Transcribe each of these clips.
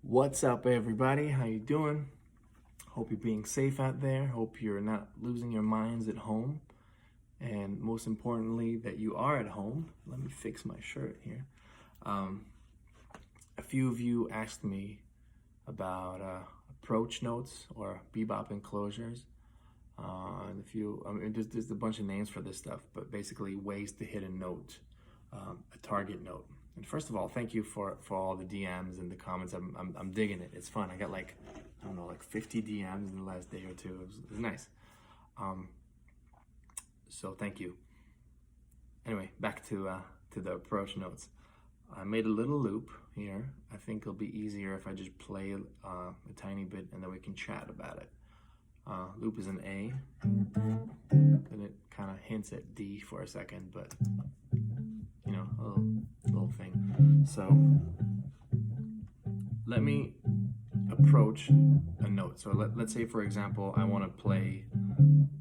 What's up, everybody? How you doing? Hope you're being safe out there. Hope you're not losing your minds at home. And most importantly, that you are at home. Let me fix my shirt here. A few of you asked me about approach notes or Bebop enclosures. And there's a bunch of names for this stuff, but basically ways to hit a note, a target note. And first of all, thank you for all the DMs and the comments. I'm digging it. It's fun. I got like 50 DMs in the last day or two. It was nice. So thank you. Anyway, back to the approach notes. I made a little loop here. I think it'll be easier if I just play a tiny bit and then we can chat about it. Loop is an A, and it kind of hints at D for a second, but you know, a little thing. So let me approach a note. So let's say, for example, I want to play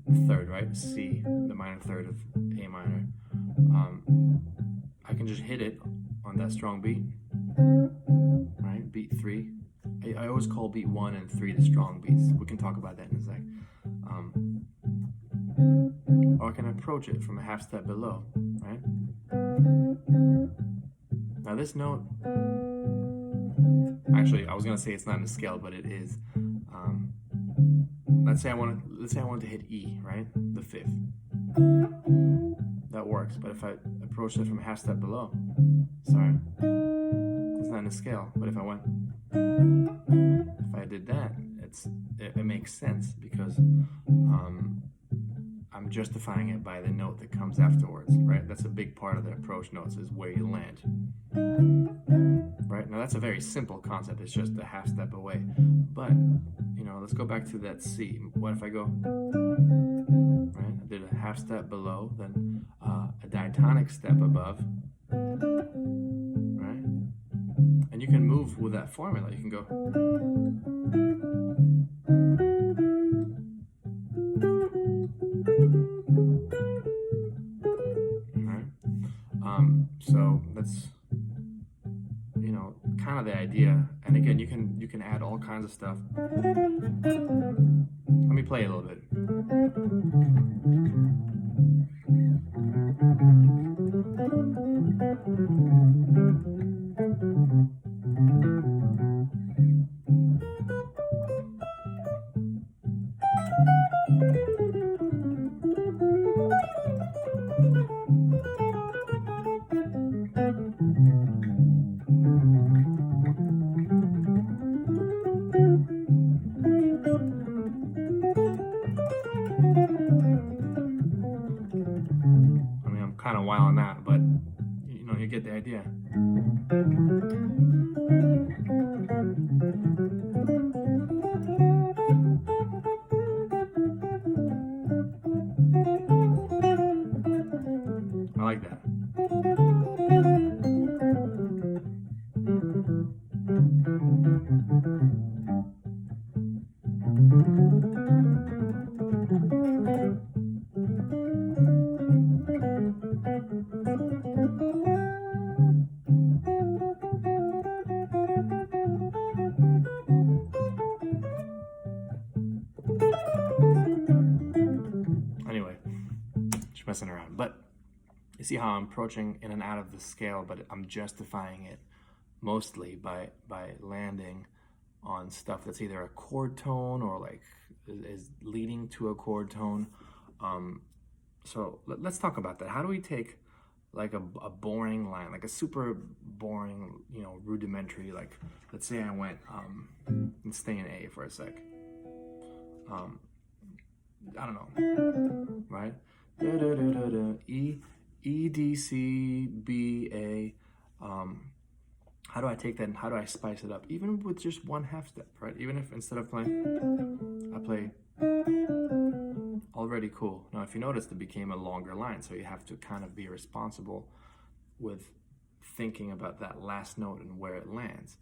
the third, right? C, the minor third of A minor. I can just hit it on that strong beat, right? Beat 3. I always call beat 1 and 3 the strong beats. We can talk about that in a sec. Or I can approach it from a half step below, right? Now this note, actually, I was gonna say it's not in a scale, but it is. Let's say I want to hit E, right? The 5th. That works, but if I approach it from a half step below, sorry, it's not in a scale. But if I did that, it makes sense because I'm justifying it by the note that comes afterwards, right? That's a big part of the approach notes is where you land, right? Now that's a very simple concept. It's just a half step away. But, you know, let's go back to that C. What if I go, right? I did a half step below, then a diatonic step above, right? And you can move with that formula. You can go, so that's, you know, kind of the idea. And again, you can add all kinds of stuff. Let me play a little bit. Kind of wilding out, but you know, you get the idea. I like that. Anyway, just messing around. But you see how I'm approaching in and out of the scale, but I'm justifying it mostly by landing on stuff that's either a chord tone or like is leading to a chord tone. So let's talk about that. How do we take like a boring line, like a super boring, you know, rudimentary, like let's say I went, let's stay in A for a sec. I don't know, right? E, D, C, B, A. How do I take that and how do I spice it up? Even with just one half step, right? Even if instead of playing, I play already cool. Now, if you notice, it became a longer line, so you have to kind of be responsible with thinking about that last note and where it lands.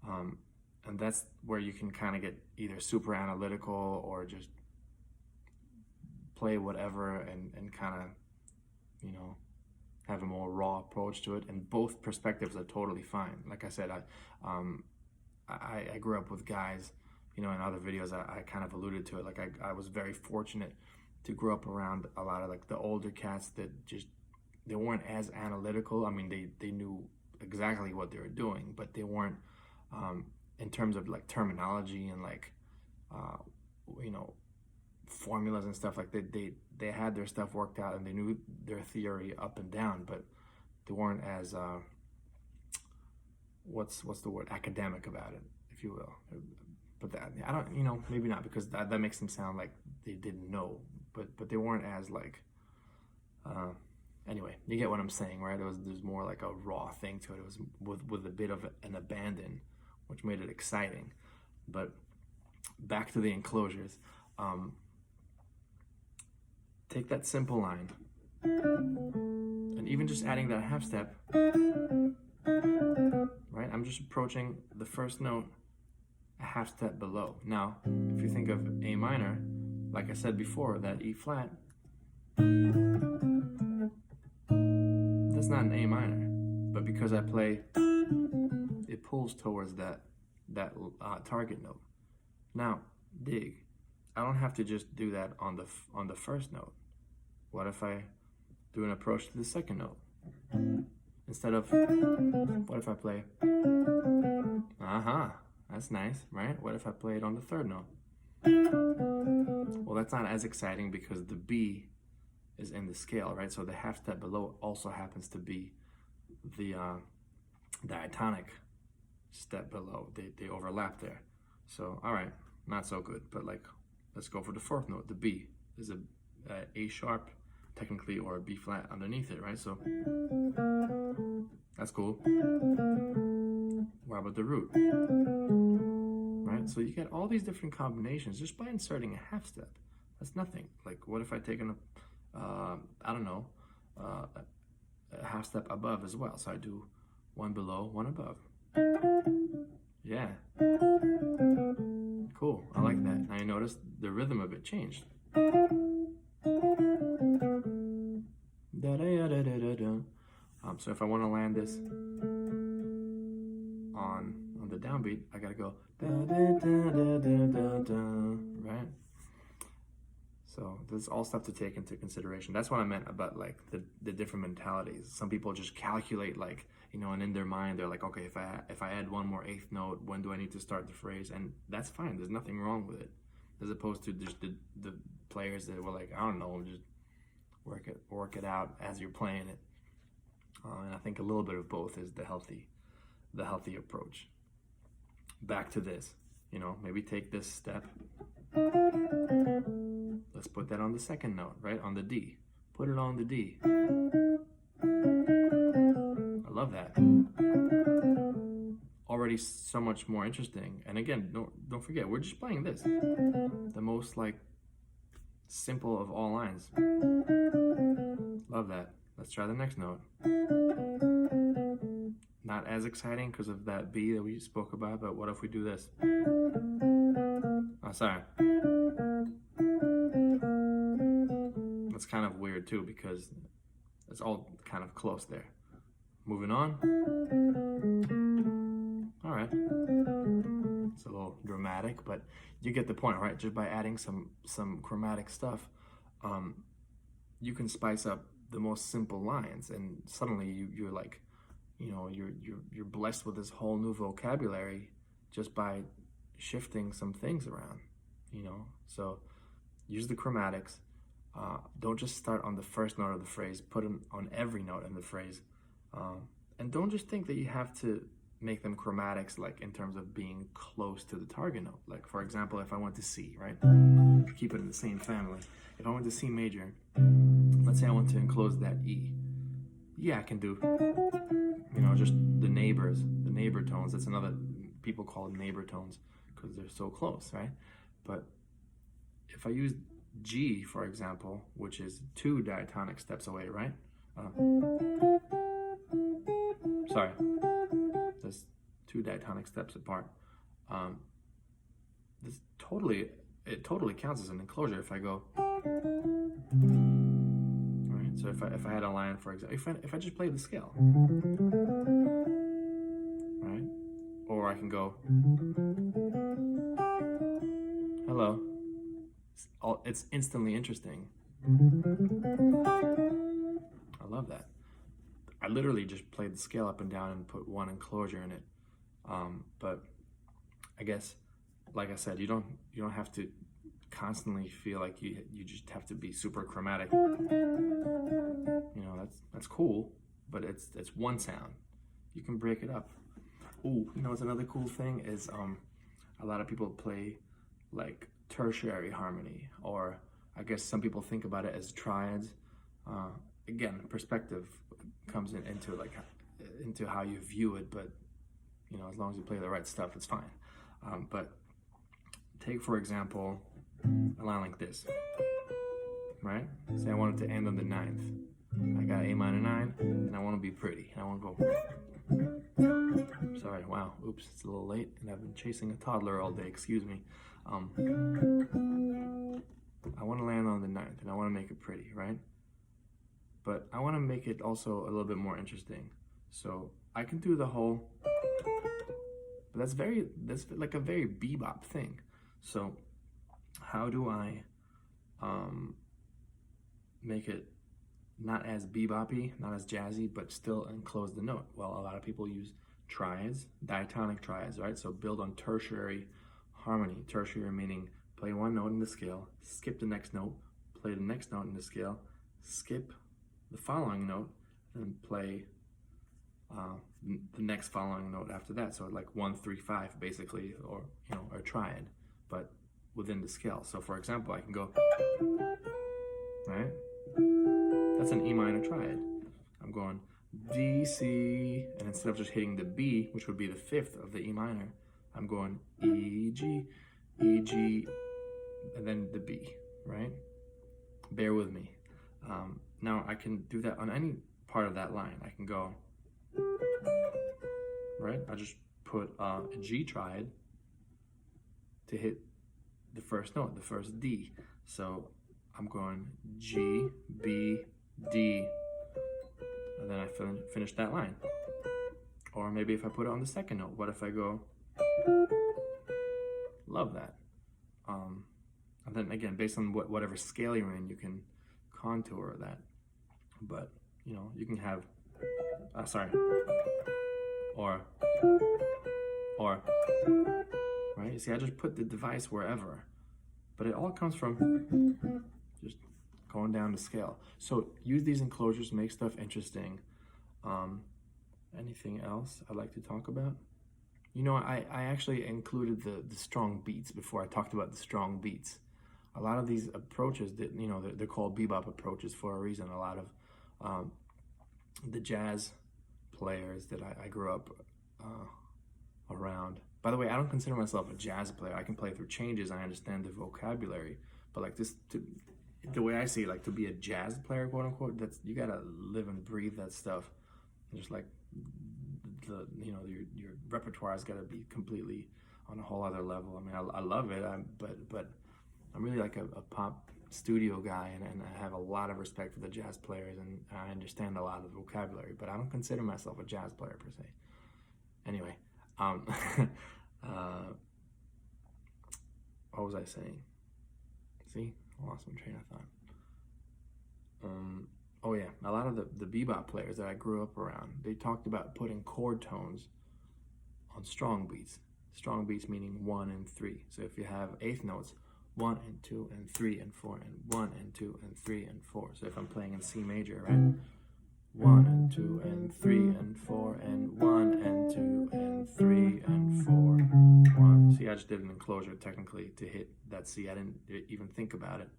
And that's where you can kind of get either super analytical or just play whatever and kind of, you know, have a more raw approach to it. And both perspectives are totally fine. Like I said, I grew up with guys, you know, in other videos I kind of alluded to it. Like I was very fortunate to grow up around a lot of like the older cats that just, they weren't as analytical. I mean, they knew exactly what they were doing, but they weren't, in terms of like terminology and like, you know, formulas and stuff, like they had their stuff worked out and they knew their theory up and down, but they weren't as, what's the word, academic about it, if you will. But that, I don't, you know, maybe not, because that makes them sound like they didn't know, but they weren't as like, anyway, you get what I'm saying, right? There's more like a raw thing to it. It was with a bit of an abandon, which made it exciting. But back to the enclosures. Take that simple line, and even just adding that half step, right? I'm just approaching the first note a half step below. Now, if you think of A minor, like I said before, that E flat, that's not an A minor, but because I play, it pulls towards that target note. Now, dig. I don't have to just do that on the first note. What if I do an approach to the second note? Instead of, what if I play, that's nice, right? What if I play it on the third note? Well, that's not as exciting because the B is in the scale, right? So the half step below also happens to be the diatonic step below. They overlap there. So, all right, not so good, but like, let's go for the fourth note. The B is a sharp, technically, or a B flat underneath it, right? So that's cool. What about the root? Right? So you get all these different combinations just by inserting a half step. That's nothing. Like, what if I take I don't know, a half step above as well? So I do one below, one above. Yeah. Cool. I like that. Now you notice the rhythm of it changed. So if I want to land this on the downbeat, I gotta go right. So there's all stuff to take into consideration. That's what I meant about like the different mentalities. Some people just calculate, like, you know, and in their mind they're like, okay, if I add one more eighth note, when do I need to start the phrase? And that's fine. There's nothing wrong with it. As opposed to just the players that were like, I don't know, just work it out as you're playing it. And I think a little bit of both is the healthy approach. Back to this, you know, maybe take this step. Let's put that on the second note, right? On the D. Put it on the D. I love that. Already so much more interesting. And again, don't forget, we're just playing this. The most like simple of all lines. Love that. Let's try the next note. Not as exciting because of that B that we spoke about, but what if we do this? Oh, sorry. That's kind of weird too because it's all kind of close there. Moving on. All right. It's a little dramatic, but you get the point, right? Just by adding some chromatic stuff, you can spice up the most simple lines, and suddenly you're like, you know, you're blessed with this whole new vocabulary just by shifting some things around, you know. So use the chromatics. Don't just start on the first note of the phrase. Put them on every note in the phrase, and don't just think that you have to make them chromatics like in terms of being close to the target note. Like, for example, if I went to C, right? Keep it in the same family. If I went to C major, let's say I want to enclose that E. Yeah, I can do, you know, just the neighbor tones. That's another, people call them neighbor tones because they're so close, right? But if I use G, for example, which is 2 diatonic steps away, right? Sorry, that's 2 diatonic steps apart. It totally counts as an enclosure if I go. Alright, so if I had a line, for example, if I just play the scale, right? Or I can go, hello. It's instantly interesting. I love that. I literally just played the scale up and down and put one enclosure in it. But I guess, like I said, you don't have to constantly feel like you just have to be super chromatic. You know, that's cool, but it's one sound. You can break it up. Ooh, you know what's another cool thing is a lot of people play like tertiary harmony, or I guess some people think about it as triads. Again, perspective comes into how you view it, but you know, as long as you play the right stuff, it's fine. But take, for example, a line like this, right? Say I wanted to end on the 9th. I got A minor 9, and I want to be pretty, and I want to go. Sorry, wow, oops, it's a little late, and I've been chasing a toddler all day, excuse me. I want to land on the 9th, and I want to make it pretty, right? But I want to make it also a little bit more interesting. So I can do the whole, but that's like a very bebop thing. So how do I make it not as bebop-y, not as jazzy, but still enclose the note? Well, a lot of people use triads, diatonic triads, right? So build on tertiary harmony. Tertiary meaning play one note in the scale, skip the next note, play the next note in the scale, skip the following note, and play the next following note after that. So like 1, 3, 5 basically, or you know, a triad, but within the scale. So for example, I can go, right? That's an E minor triad. I'm going D, C, and instead of just hitting the B, which would be the 5th of the E minor, I'm going E, G, and then the B, right? Bear with me. Now I can do that on any part of that line. I can go, right? I just put a G triad to hit the first note, the first D. So I'm going G, B, D, and then I finish that line. Or maybe if I put it on the second note, what if I go, love that. And then again, based on whatever scale you're in, you can contour that. But you know, you can have, or, right? You see, I just put the device wherever, but it all comes from just going down the scale. So use these enclosures, make stuff interesting. Anything else I'd like to talk about? You know, I actually included the strong beats before I talked about the strong beats. A lot of these approaches that, you know, they're called bebop approaches for a reason. A lot of the jazz players that I grew up around. By the way, I don't consider myself a jazz player. I can play through changes. I understand the vocabulary, but like this, the way I see it, like to be a jazz player, quote unquote, that's, you gotta live and breathe that stuff. And just like you know, your repertoire has got to be completely on a whole other level. I mean, I love it, but I'm really like a pop studio guy, and I have a lot of respect for the jazz players, and I understand a lot of the vocabulary, but I don't consider myself a jazz player per se. Anyway, what was I saying? See, I lost my train of thought. Oh yeah, a lot of the bebop players that I grew up around, they talked about putting chord tones on strong beats. Strong beats meaning 1 and 3. So if you have eighth notes, 1 and 2 and 3 and 4 and 1 and 2 and 3 and 4. So if I'm playing in C major, right? 1 and 2 and 3 and 4 and 1 and 2 and 3 and 4. 1. See, I just did an enclosure technically to hit that C. I didn't even think about it,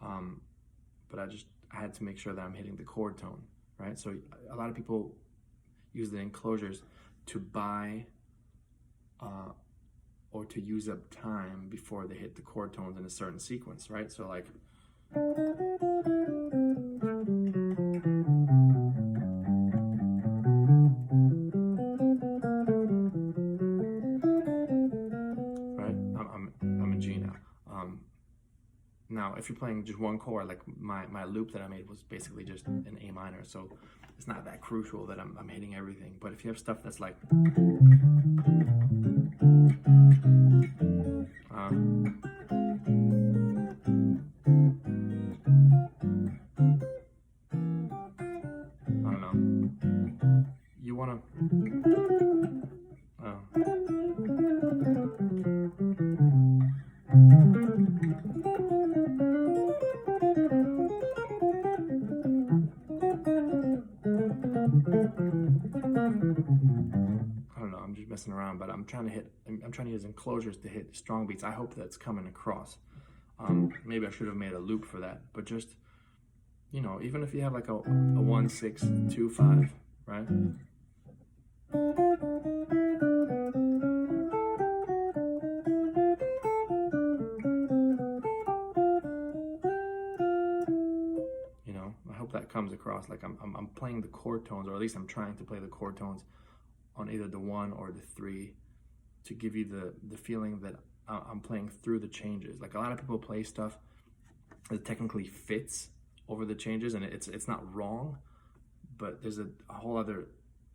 but I had to make sure that I'm hitting the chord tone, right? So a lot of people use the enclosures to buy or to use up time before they hit the chord tones in a certain sequence, right? So like, right? I'm in G now. Now, if you're playing just one chord, like my loop that I made was basically just an A minor. So it's not that crucial that I'm hitting everything. But if you have stuff that's like I don't know, you want to I don't know, I'm just messing around, but I'm trying to use enclosures to hit strong beats. I hope that's coming across. Maybe I should have made a loop for that, but just, you know, even if you have like a 1 6 2 5, right? You know, I hope that comes across. Like I'm playing the chord tones, or at least I'm trying to play the chord tones on either the 1 or the 3 to give you the feeling that I'm playing through the changes. Like a lot of people play stuff that technically fits over the changes, and it's not wrong, but there's a whole other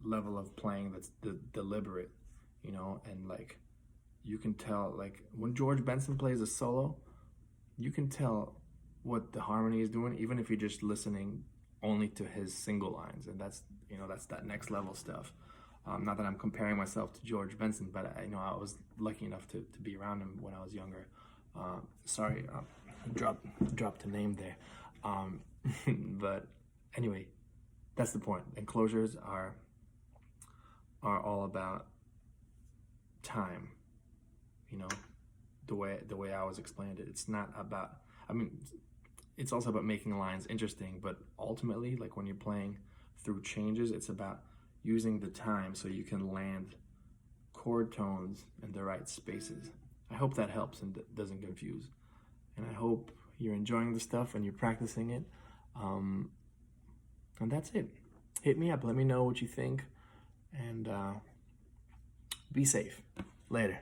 level of playing that's deliberate, you know. And like you can tell, like when George Benson plays a solo, you can tell what the harmony is doing, even if you're just listening only to his single lines. And that's, you know, that's that next level stuff. Not that I'm comparing myself to George Benson, but I know I was lucky enough to be around him when I was younger. Sorry, dropped a name there. But anyway, that's the point. Enclosures are all about time. You know, the way I was explained it. It's not about, I mean, it's also about making lines interesting, but ultimately, like when you're playing through changes, it's about using the time so you can land chord tones in the right spaces. I hope that helps and doesn't confuse. And I hope you're enjoying the stuff and you're practicing it. And that's it. Hit me up. Let me know what you think. And be safe. Later.